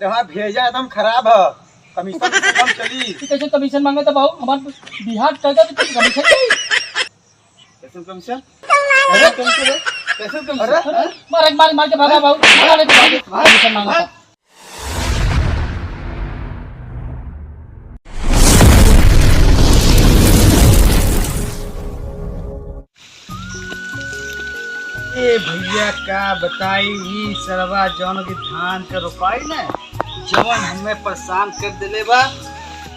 वहाँ भेजा एकदम खराब है, कमीशन कम चली। कैसे कमीशन मांगे तो भाऊ हमारे बिहार चलता तो कमीशन नहीं। कैसे कमीशन? अरे कमीशन कैसे कमीशन? मार मार मार के भागा भाऊ, कमीशन मांगा। ए भैया का बताई ई सरवा जौन की धान के रोपाई ना जवन हमें परेशान कर दिले बा।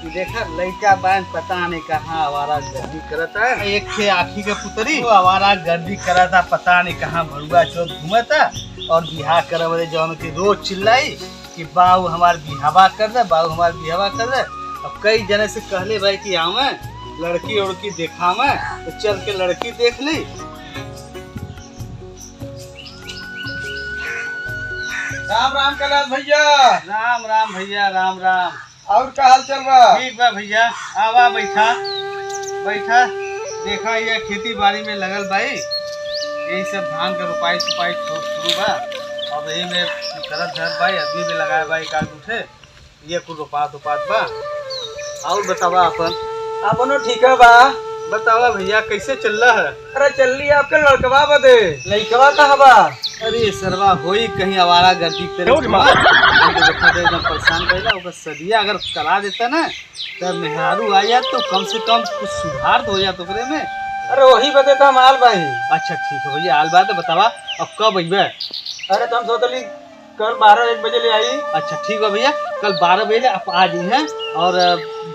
देखा लड़का बहन पता नहीं कहाँ आवारा गर्दी करता है, एक थे आखी के पुतरी वो आवारा गर्दी करता, पता नहीं कहाँ भरुआ चौथ घूमता और बिहार करे वाले जौन की रोज चिल्लाई कि बाबू हमार बिहावा कर दे, बाबू हमार बिहावा कर दे। अब कई जने से कहले भाई कि आवे लड़की उड़की देखावे तो चल के लड़की देख ली। राम राम कैलाश भैया। राम राम भैया, राम राम। और क्या हाल चल रहा? ठीक बा भैया, आवा बैठा बैठा। देखा ये खेती बाड़ी में लगल भाई, यही सब धान के रोपाई सुपाई शुरू बा। अब यही में करत धर भाई, अभी भी लगाए भाई काट उठे ये कुछ रोपात बा। और बतावा अपन ठीक है बा। बतावा भैया कैसे चल रहा है? अरे चल रही है आपके लड़कवा बदे, लड़कवा कहाँ बा? अरे सरवा होई कहीं आवारा गर्दी करे एकदम परेशान करेला। ओकर सदिया अगर करा देता ना तब मेहरारू आ जात तो कम से कम कुछ सुधार तो हो जात ओकरे में। अरे वही बदे तो हम आल भाई। अच्छा ठीक है भैया, आल बात तो बतावा अब कब अइबे? अरे तुम सोचली कल 12-1 बजे ले आई। अच्छा ठीक है भैया, कल 12 बजे आप आ जाइए हैं। और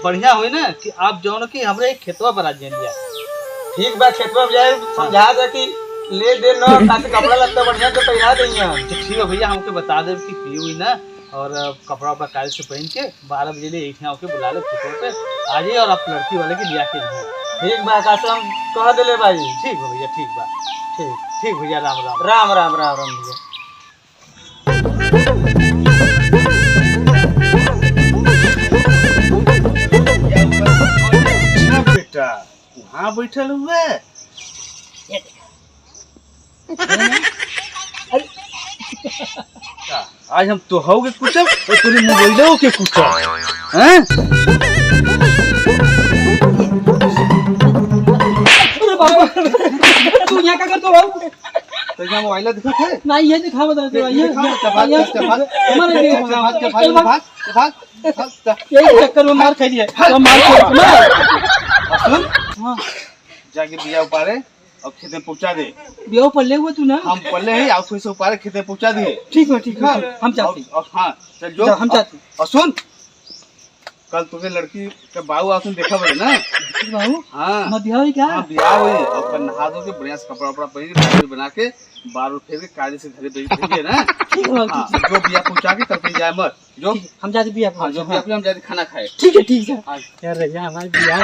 बढ़िया हुई ना कि आप जौन की हमरे खेतवा पर आ जाइए। ठीक बा, खेतवा जाए समझा दे कि ले दे ना ताकि कपड़ा लगता बढ़िया से पहना देंगे। तो ठीक है भैया, हमको बता दे कि पी हुई ना और कपड़ा उपड़ा काल से पहन के 12 बजे ले एक के बुला ले खेतवा पे आ जाइए और आप लड़की वाले के लिया के जाइए। ठीक बा, कसम कह दिले भाई। ठीक है भैया, ठीक बा, ठीक ठीक भैया, राम राम। राम राम राम राम भैया। बेटा वहाँ बैठल हुए आज हम तो हो कुछ और तेरे मोबाइलों के कुछ हैं? तू यहाँ क्या करते हो? तो यहाँ मोबाइल दिखा है? नहीं ये दिखा बता दे ये यही चक्कर में मार खा लिए सुन जाके बिया उपारे और खेते पहुंचा दे। बिया पल्ले हुए तू ना? हम पल्ले ही आप से उपारे खेते पहुंचा दिए। ठीक है हम चाहते। और हाँ चल जो हम चाहते। और सुन कल तुम्हें लड़की का बाबू आपने देखा बड़े ना बाबू? हाँ ना बिया हुई क्या? हाँ बिया हुई और कल नहा धो के बढ़िया से कपड़ा उपड़ा पहन के बना के बार फेर के कायदे से घरे भेजिए ना। जो बिया पहुंचा के कल कहीं जाए मत जो हम जाते बिया। हाँ जो बिया हम जाते खाना खाए। ठीक है यार, हमारे बिया